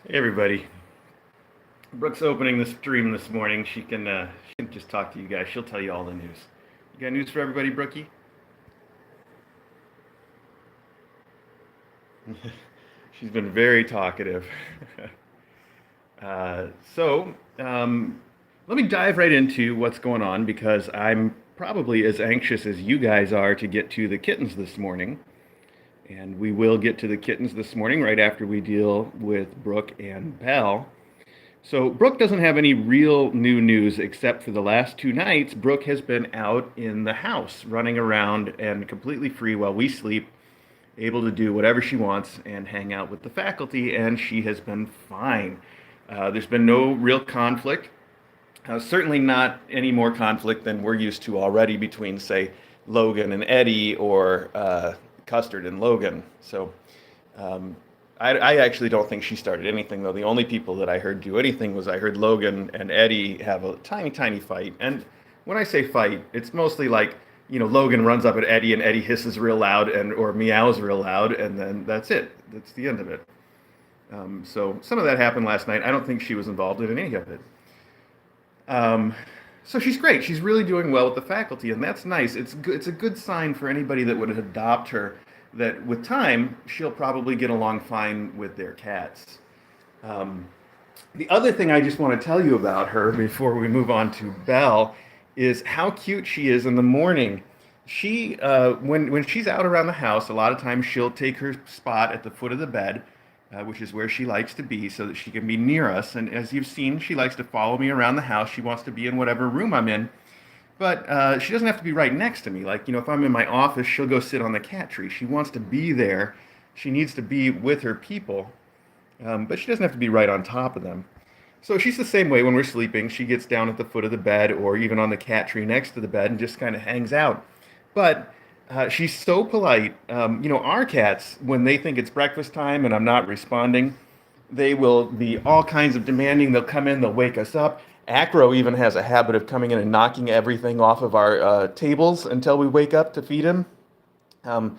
Hey everybody. Brooke's opening the stream this morning. She can just talk to you guys. She'll tell you all the news. You got news for everybody, Brookie? She's been very talkative. uh, so let me dive right into what's going on because I'm probably as anxious as you guys are to get to the kittens this morning. And we will get to the kittens this morning right after we deal with Brooke and Belle. So Brooke doesn't have any real new news except for the last 2 nights. Brooke has been out in the house, running around and completely free while we sleep, able to do whatever she wants and hang out with the faculty, and she has been fine. There's been no real conflict. Certainly not any more conflict than we're used to already between, say, Logan and Eddie or Custard and Logan. So um, I actually don't think she started anything, though. The only people that I heard do anything was I heard Logan and Eddie have a tiny, tiny fight. And when I say fight, it's mostly like, Logan runs up at Eddie and Eddie hisses real loud and or meows real loud, and then that's it. That's the end of it. So some of that happened last night. I don't think she was involved in any of it. Um, so she's great. She's really doing well with the faculty, and that's nice. It's good. It's a good sign for anybody that would adopt her. That with time, she'll probably get along fine with their cats. Um, the other thing I just want to tell you about her before we move on to Belle is how cute she is in the morning. When she's out around the house, a lot of times she'll take her spot at the foot of the bed, which is where she likes to be, so that she can be near us. And as you've seen, she likes to follow me around the house. She wants to be in whatever room I'm in, but she doesn't have to be right next to me. Like, if I'm in my office, she'll go sit on the cat tree. She wants to be there. She needs to be with her people, but she doesn't have to be right on top of them. So she's the same way when we're sleeping. She gets down at the foot of the bed or even on the cat tree next to the bed and just kind of hangs out. But she's so polite. Our cats, when they think it's breakfast time and I'm not responding, they will be all kinds of demanding. They'll come in, they'll wake us up. Acro even has a habit of coming in and knocking everything off of our tables until we wake up to feed him. Um,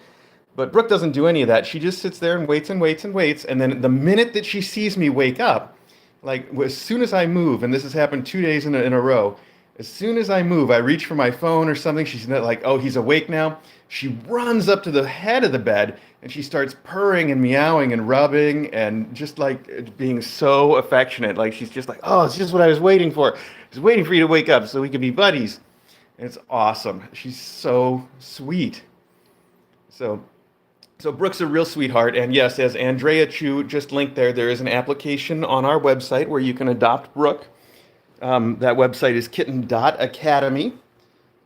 but Brooke doesn't do any of that. She just sits there and waits and waits and waits. And then the minute that she sees me wake up, like as soon as I move, and this has happened 2 days in a row, as soon as I move, I reach for my phone or something. She's not like, oh, he's awake now. She runs up to the head of the bed and she starts purring and meowing and rubbing and just like being so affectionate. Like she's just like, oh, it's just what I was waiting for. I was waiting for you to wake up so we could be buddies. And it's awesome. She's so sweet. So so Brooke's a real sweetheart, and yes, as Andrea Chu just linked there, there is an application on our website where you can adopt Brooke. That website is kitten.academy,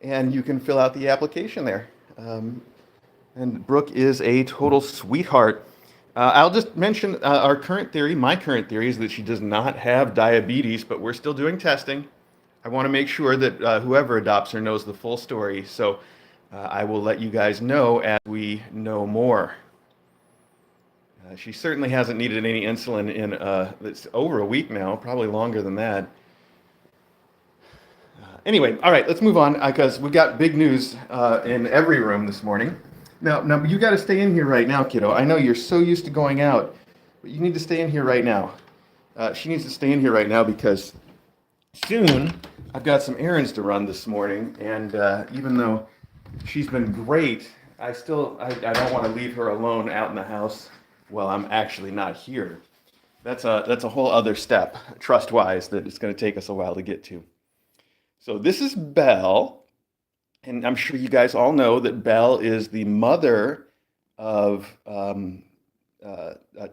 and you can fill out the application there. And Brooke is a total sweetheart. I'll just mention our current theory. My current theory is that she does not have diabetes, but we're still doing testing. I want to make sure that whoever adopts her knows the full story. So I will let you guys know as we know more. She certainly hasn't needed any insulin in it's over a week now, probably longer than that. Anyway, all right, let's move on because we've got big news in every room this morning. Now you got to stay in here right now, kiddo. I know you're so used to going out, but you need to stay in here right now. She needs to stay in here right now because soon I've got some errands to run this morning, and even though she's been great, I don't want to leave her alone out in the house while I'm actually not here. That's a whole other step, trust-wise, that it's going to take us a while to get to. So this is Belle, and I'm sure you guys all know that Belle is the mother of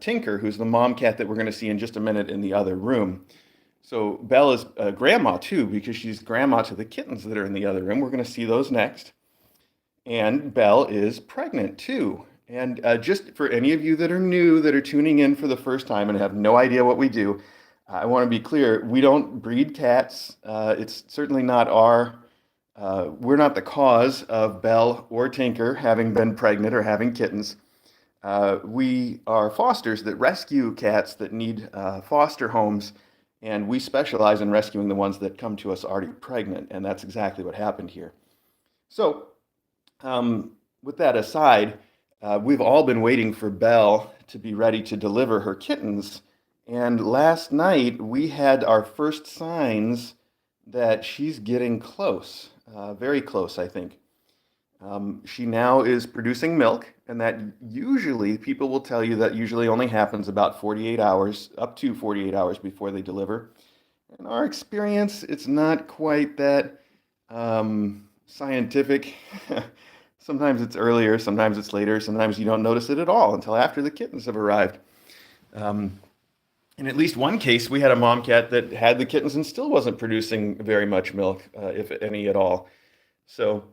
Tinker, who's the mom cat that we're going to see in just a minute in the other room. So Belle is grandma too, because she's grandma to the kittens that are in the other room. We're going to see those next. And Belle is pregnant too. And just for any of you that are new, that are tuning in for the first time and have no idea what we do, I want to be clear, we don't breed cats. It's certainly not we're not the cause of Belle or Tinker having been pregnant or having kittens. We are fosters that rescue cats that need foster homes, and we specialize in rescuing the ones that come to us already pregnant, and that's exactly what happened here. So, with that aside, we've all been waiting for Belle to be ready to deliver her kittens, And last night we had our first signs that she's getting close, very close, I think. She now is producing milk, and that usually, people will tell you that usually only happens about 48 hours, up to 48 hours before they deliver. In our experience, it's not quite that scientific. Sometimes it's earlier, sometimes it's later, sometimes you don't notice it at all until after the kittens have arrived. Um, in at least one case, we had a mom cat that had the kittens and still wasn't producing very much milk, if any at all. So,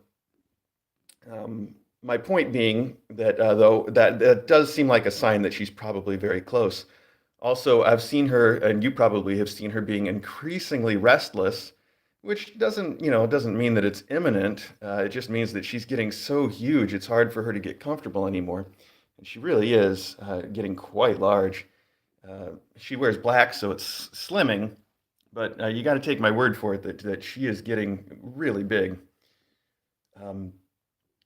my point being that though that does seem like a sign that she's probably very close. Also, I've seen her, and you probably have seen her being increasingly restless, which doesn't mean that it's imminent. It just means that she's getting so huge, it's hard for her to get comfortable anymore. And she really is getting quite large. She wears black, so it's slimming, but you got to take my word for it that she is getting really big. Um,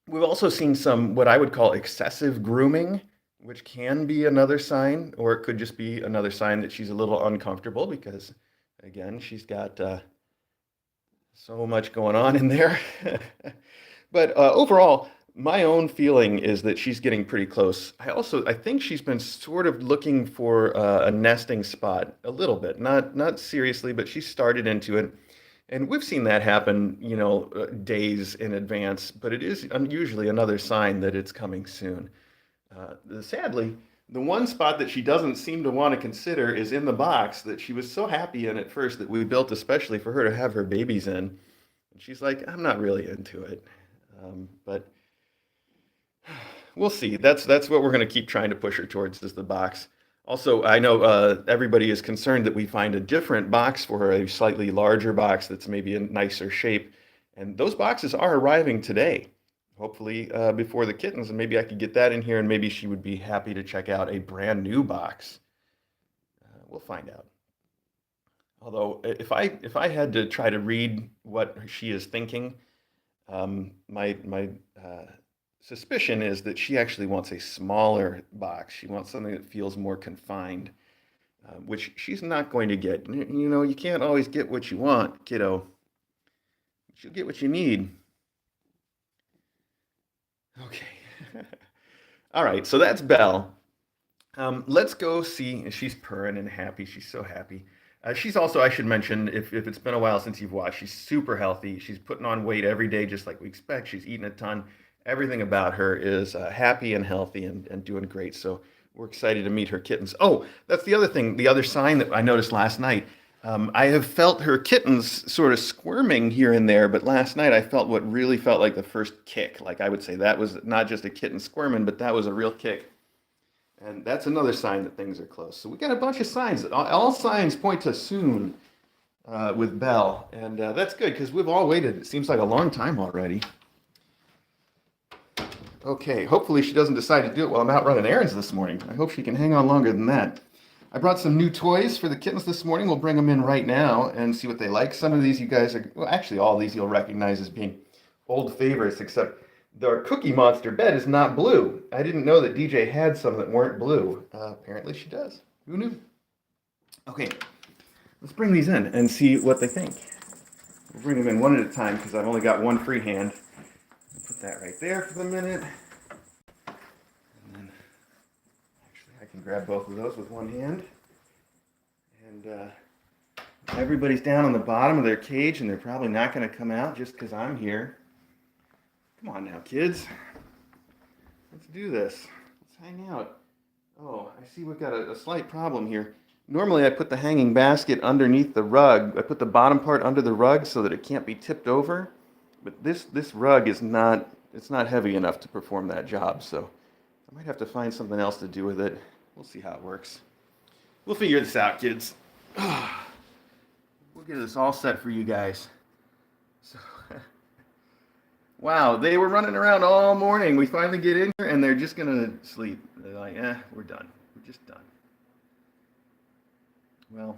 we've also seen some what I would call excessive grooming, which can be another sign, or it could just be another sign that she's a little uncomfortable because, again, she's got so much going on in there. But overall, my own feeling is that she's getting pretty close. I think she's been sort of looking for a nesting spot a little bit, not seriously, but she started into it. And we've seen that happen, days in advance, but it is usually another sign that it's coming soon. Sadly, the one spot that she doesn't seem to want to consider is in the box that she was so happy in at first that we built especially for her to have her babies in. And she's like, I'm not really into it. But we'll see. That's what we're going to keep trying to push her towards is the box. Also, I know everybody is concerned that we find a different box for her, a slightly larger box that's maybe a nicer shape. And those boxes are arriving today, hopefully before the kittens. And maybe I could get that in here, and maybe she would be happy to check out a brand new box. We'll find out. Although, if I had to try to read what she is thinking, my suspicion is that she actually wants a smaller box. She wants something that feels more confined, which she's not going to get. You can't always get what you want, kiddo. You'll get what you need. Okay. All right, so that's Belle. Let's go see. She's purring and happy. She's so happy. She's also, I should mention, if it's been a while since you've watched, she's super healthy. She's putting on weight every day, just like we expect. She's eating a ton. Everything about her is happy and healthy and doing great. So we're excited to meet her kittens. Oh, that's the other thing, the other sign that I noticed last night. I have felt her kittens sort of squirming here and there, but last night I felt what really felt like the first kick. Like I would say that was not just a kitten squirming, but that was a real kick. And that's another sign that things are close. So we got a bunch of signs. All signs point to soon with Belle. And that's good because we've all waited. It seems like a long time already. Okay, hopefully she doesn't decide to do it while I'm out running errands this morning. I hope she can hang on longer than that. I brought some new toys for the kittens this morning. We'll bring them in right now and see what they like. Some of these you guys are, well, actually all these you'll recognize as being old favorites, except the Cookie Monster bed is not blue. I didn't know that DJ had some that weren't blue. Apparently she does. Who knew? Okay, let's bring these in and see what they think. We'll bring them in one at a time because I've only got one free hand. Put that right there for the minute. And then, actually, I can grab both of those with one hand. And everybody's down on the bottom of their cage, and they're probably not going to come out just because I'm here. Come on now, kids. Let's do this. Let's hang out. Oh, I see we've got a slight problem here. Normally, I put the hanging basket underneath the rug. I put the bottom part under the rug so that it can't be tipped over. But this rug is not, it's not heavy enough to perform that job, so I might have to find something else to do with it. We'll see how it works. We'll figure this out, kids. We'll get this all set for you guys. So, wow, they were running around all morning. We finally get in here, and they're just going to sleep. They're like, we're done. We're just done. Well,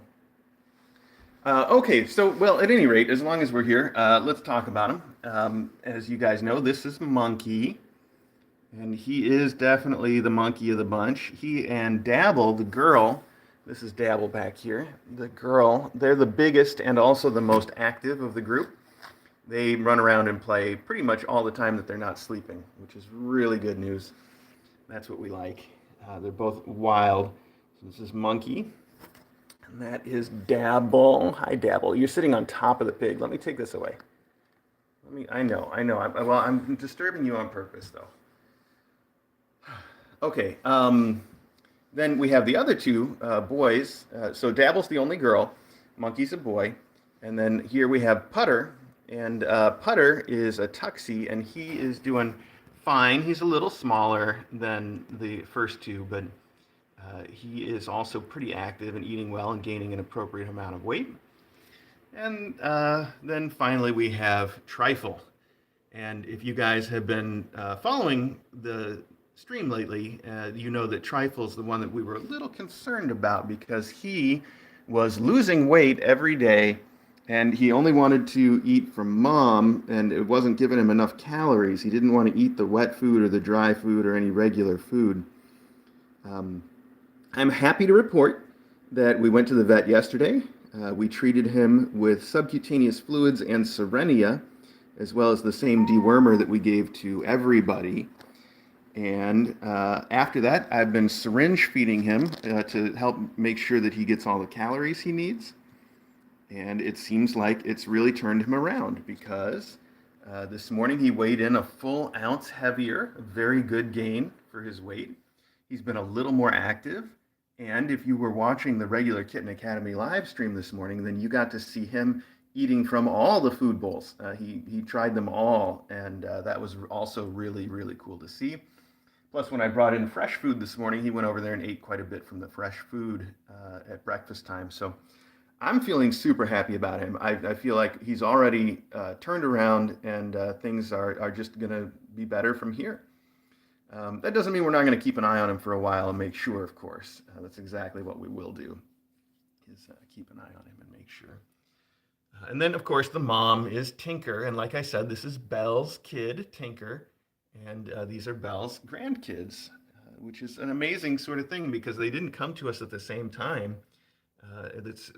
okay, so, well, at any rate, as long as we're here, let's talk about him. As you guys know, this is Monkey, and he is definitely the monkey of the bunch. He and Dabble, the girl, This is Dabble back here. The girl, they're the biggest and also the most active of the group. They run around and play pretty much all the time that they're not sleeping, which is really good news. That's what we like. They're both wild. So this is Monkey, and that is Dabble. Hi, Dabble. You're sitting on top of the pig. Let me take this away. I know. I'm disturbing you on purpose, though. Okay. Then we have the other two boys. So Dabble's the only girl. Monkey's a boy. And then here we have Putter. And Putter is a tuxie, and he is doing fine. He's a little smaller than the first two, but he is also pretty active and eating well and gaining an appropriate amount of weight. And then finally we have Trifle. And if you guys have been following the stream lately, you know that Trifle's the one that we were a little concerned about because he was losing weight every day and he only wanted to eat from mom and it wasn't giving him enough calories. He didn't want to eat the wet food or the dry food or any regular food. Um, I'm happy to report that we went to the vet yesterday. We treated him with subcutaneous fluids and Serenia, as well as the same dewormer that we gave to everybody. And after that, I've been syringe feeding him to help make sure that he gets all the calories he needs. And it seems like it's really turned him around because this morning he weighed in a full ounce heavier, a very good gain for his weight. He's been a little more active. And if you were watching the regular Kitten Academy live stream this morning, then you got to see him eating from all the food bowls. He tried them all, and that was also really, really cool to see. Plus, when I brought in fresh food this morning, he went over there and ate quite a bit from the fresh food at breakfast time. So I'm feeling super happy about him. I feel like he's already turned around, and things are just going to be better from here. That doesn't mean we're not going to keep an eye on him for a while and make sure, of course. That's exactly what we will do, is keep an eye on him and make sure. And then, of course, the mom is Tinker. And like I said, this is Belle's kid, Tinker. And these are Belle's grandkids, which is an amazing sort of thing because they didn't come to us at the same time. It's,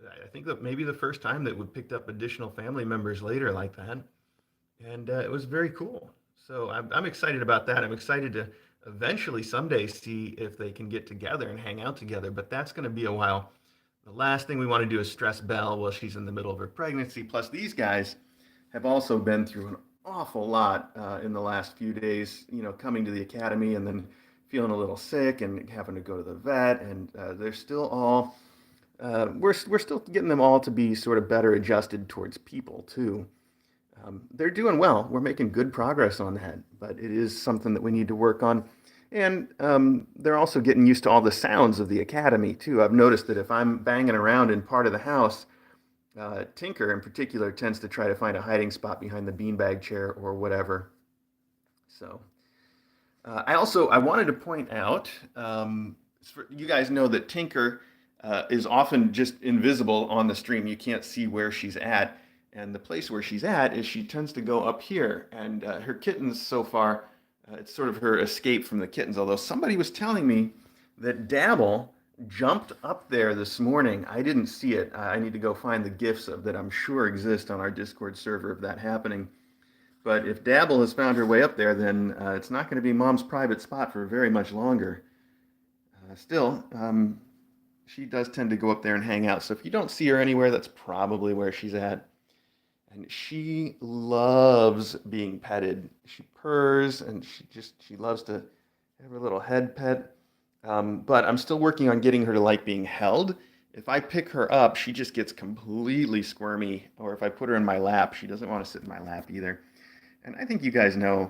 I think that maybe the first time that we picked up additional family members later like that. And it was very cool. So I'm excited about that. I'm excited to eventually someday see if they can get together and hang out together, but that's going to be a while. The last thing we want to do is stress Belle while she's in the middle of her pregnancy. Plus, these guys have also been through an awful lot in the last few days, coming to the academy and then feeling a little sick and having to go to the vet. And they're still all, we're still getting them all to be sort of better adjusted towards people, too. They're doing well. We're making good progress on that, but it is something that we need to work on. And they're also getting used to all the sounds of the academy, too. I've noticed that if I'm banging around in part of the house, Tinker in particular tends to try to find a hiding spot behind the beanbag chair or whatever. So I wanted to point out, you guys know that Tinker is often just invisible on the stream. You can't see where she's at. And the place where she's at is she tends to go up here. And her kittens so far, it's sort of her escape from the kittens. Although somebody was telling me that Dabble jumped up there this morning. I didn't see it. I need to go find the GIFs of that I'm sure exist on our Discord server of that happening. But if Dabble has found her way up there, then it's not going to be Mom's private spot for very much longer. Still, she does tend to go up there and hang out. So if you don't see her anywhere, that's probably where she's at. And she loves being petted. She purrs and she loves to have her little head pet. But I'm still working on getting her to like being held. If I pick her up, she just gets completely squirmy. Or if I put her in my lap, she doesn't want to sit in my lap either. And I think you guys know,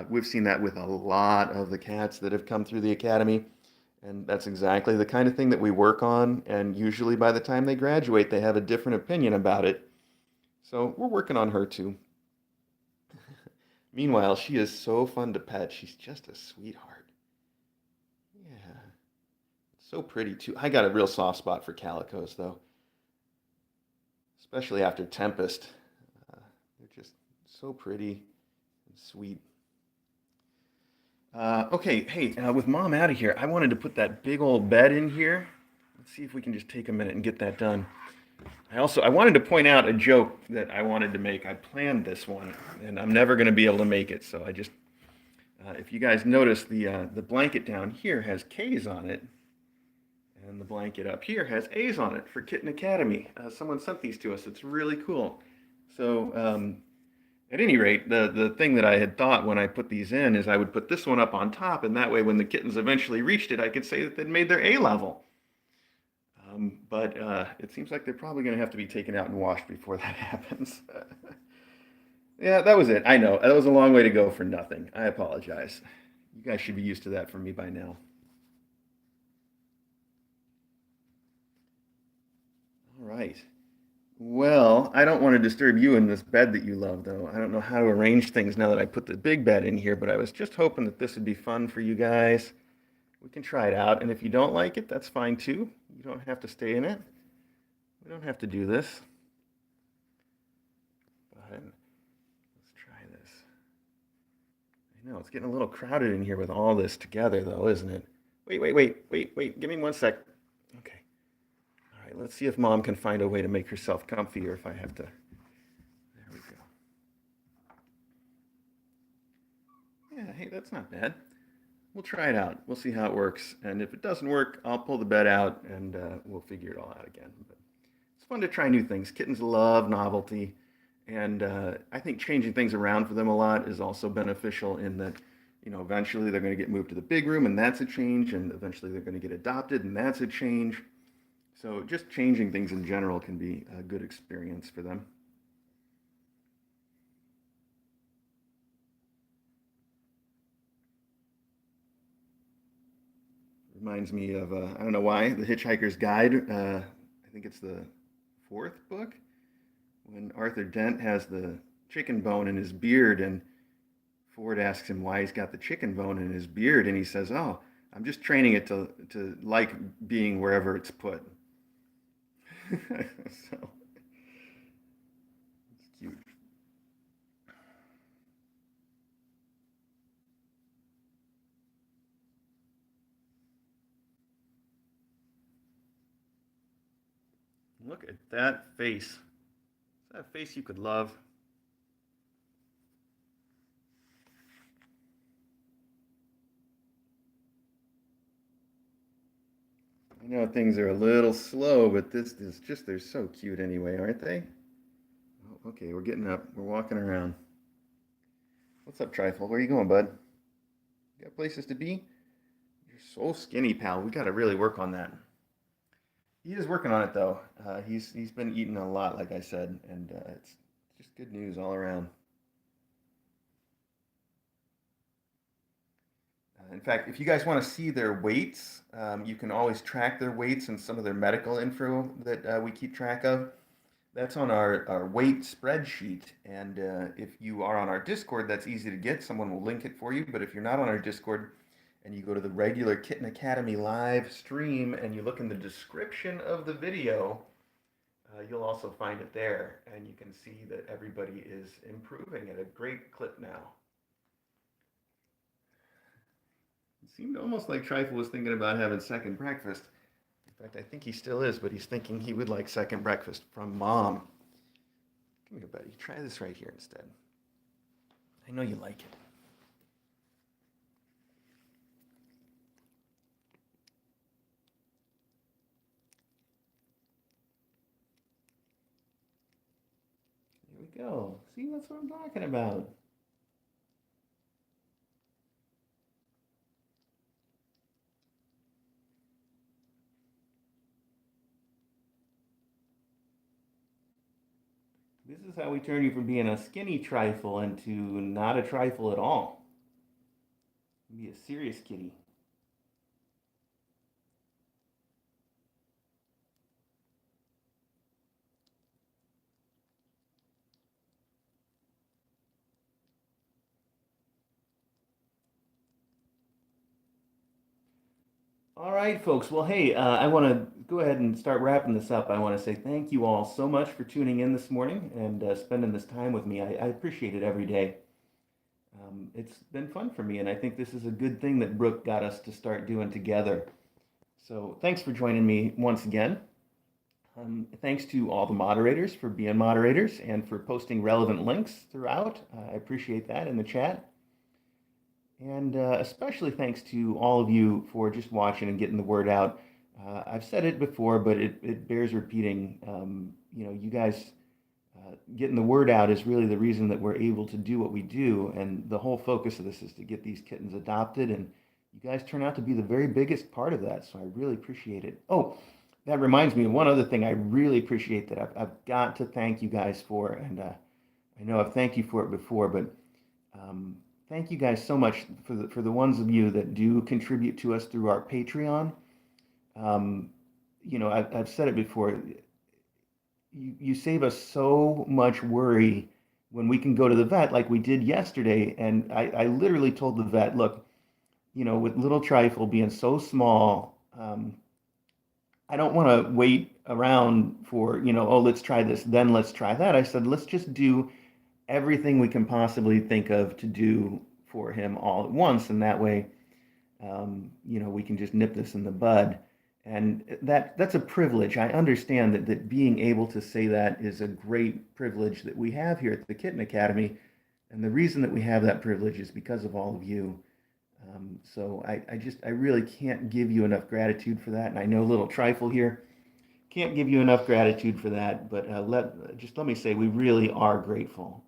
we've seen that with a lot of the cats that have come through the academy. And that's exactly the kind of thing that we work on. And usually by the time they graduate, they have a different opinion about it. So we're working on her too. Meanwhile, she is so fun to pet. She's just a sweetheart. Yeah. So pretty too. I got a real soft spot for calicos though. Especially after Tempest. They're just so pretty and sweet. Okay, hey, with Mom out of here, I wanted to put that big old bed in here. let's see if we can just take a minute and get that done. I wanted to point out a joke that I wanted to make. I planned this one, and I'm never going to be able to make it. So I just, if you guys notice, the blanket down here has K's on it, and the blanket up here has A's on it for Kitten Academy. Someone sent these to us. It's really cool. So at any rate, the thing that I had thought when I put these in is I would put this one up on top, and that way when the kittens eventually reached it, I could say that they'd made their A level. But it seems like they're probably going to have to be taken out and washed before that happens. Yeah, that was it. I know. That was a long way to go for nothing. I apologize. You guys should be used to that from me by now. All right. Well, I don't want to disturb you in this bed that you love, though. I don't know how to arrange things now that I put the big bed in here, but I was just hoping that this would be fun for you guys. We can try it out, and if you don't like it, that's fine too. You don't have to stay in it. We don't have to do this. But let's try this. I know, it's getting a little crowded in here with all this together, though, isn't it? Wait. Give me one sec. Okay. All right, let's see if Mom can find a way to make herself comfy, or if I have to. There we go. Yeah, hey, that's not bad. We'll try it out. We'll see how it works. And if it doesn't work, I'll pull the bed out and we'll figure it all out again. But it's fun to try new things. Kittens love novelty. And I think changing things around for them a lot is also beneficial in that, eventually they're going to get moved to the big room and that's a change. And eventually they're going to get adopted and that's a change. So just changing things in general can be a good experience for them. Reminds me of, I don't know why, The Hitchhiker's Guide. I think it's the fourth book, when Arthur Dent has the chicken bone in his beard, and Ford asks him why he's got the chicken bone in his beard, and he says, "Oh, I'm just training it to like being wherever it's put." So it's cute. Look at that face. Is that a face you could love? I know things are a little slow, but this is just, they're so cute anyway, aren't they? Oh, okay, we're getting up. We're walking around. What's up, Trifle? Where are you going, bud? You got places to be? You're so skinny, pal. We got to really work on that. He is working on it, though. He's been eating a lot, like I said, and it's just good news all around. In fact, if you guys want to see their weights, you can always track their weights and some of their medical info that we keep track of. That's on our weight spreadsheet. And if you are on our Discord, that's easy to get. Someone will link it for you. But if you're not on our Discord and you go to the regular Kitten Academy live stream and you look in the description of the video, you'll also find it there. And you can see that everybody is improving at a great clip now. It seemed almost like Trifle was thinking about having second breakfast. In fact, I think he still is, but he's thinking he would like second breakfast from Mom. Come here, buddy. Try this right here instead. I know you like it. Here we go. See, that's what I'm talking about. This is how we turn you from being a skinny trifle into not a trifle at all. Be a serious kitty. All right, folks. Well, hey, I want to go ahead and start wrapping this up. I want to say thank you all so much for tuning in this morning and spending this time with me. I appreciate it every day. It's been fun for me, and I think this is a good thing that Brooke got us to start doing together. So thanks for joining me once again. Thanks to all the moderators for being moderators and for posting relevant links throughout. I appreciate that in the chat. And especially thanks to all of you for just watching and getting the word out. I've said it before, but it bears repeating. You guys getting the word out is really the reason that we're able to do what we do. And the whole focus of this is to get these kittens adopted. And you guys turn out to be the very biggest part of that. So I really appreciate it. Oh, that reminds me of one other thing I really appreciate that I've got to thank you guys for. And I know I've thanked you for it before, but thank you guys so much for the ones of you that do contribute to us through our Patreon. Um, I've said it before. You save us so much worry when we can go to the vet like we did yesterday. And I literally told the vet, look, with little Trifle being so small, I don't want to wait around for, oh, let's try this, then let's try that. I said, let's just do everything we can possibly think of to do for him all at once. And that way, we can just nip this in the bud. And that's a privilege. I understand that being able to say that is a great privilege that we have here at the Kitten Academy. And the reason that we have that privilege is because of all of you. So I really can't give you enough gratitude for that. And I know little Trifle here can't give you enough gratitude for that. But let me say we really are grateful.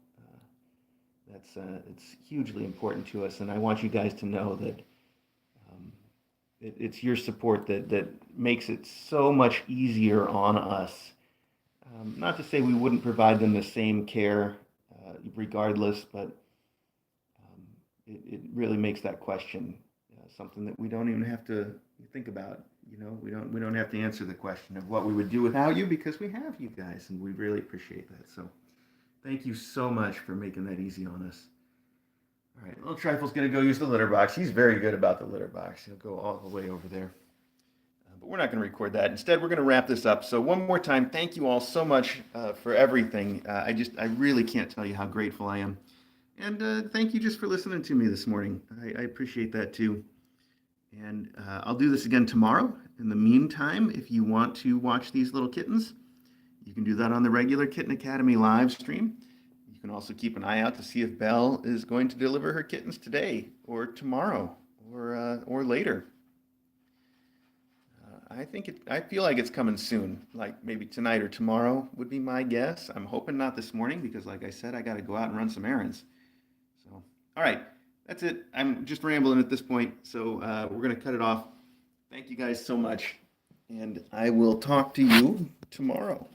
It's hugely important to us, and I want you guys to know that it's your support that makes it so much easier on us. Not to say we wouldn't provide them the same care regardless, but it really makes that question something that we don't even have to think about. We don't have to answer the question of what we would do without you because we have you guys, and we really appreciate that. So thank you so much for making that easy on us. All right, little Trifle's going to go use the litter box. He's very good about the litter box. He'll go all the way over there. But we're not going to record that. Instead, we're going to wrap this up. So one more time, thank you all so much for everything. I really can't tell you how grateful I am. And thank you just for listening to me this morning. I appreciate that too. And I'll do this again tomorrow. In the meantime, if you want to watch these little kittens, you can do that on the regular Kitten Academy live stream. You can also keep an eye out to see if Belle is going to deliver her kittens today or tomorrow or later. I feel like it's coming soon, like maybe tonight or tomorrow would be my guess. I'm hoping not this morning because, like I said, I got to go out and run some errands. So, all right, that's it. I'm just rambling at this point, so we're going to cut it off. Thank you guys so much, and I will talk to you tomorrow.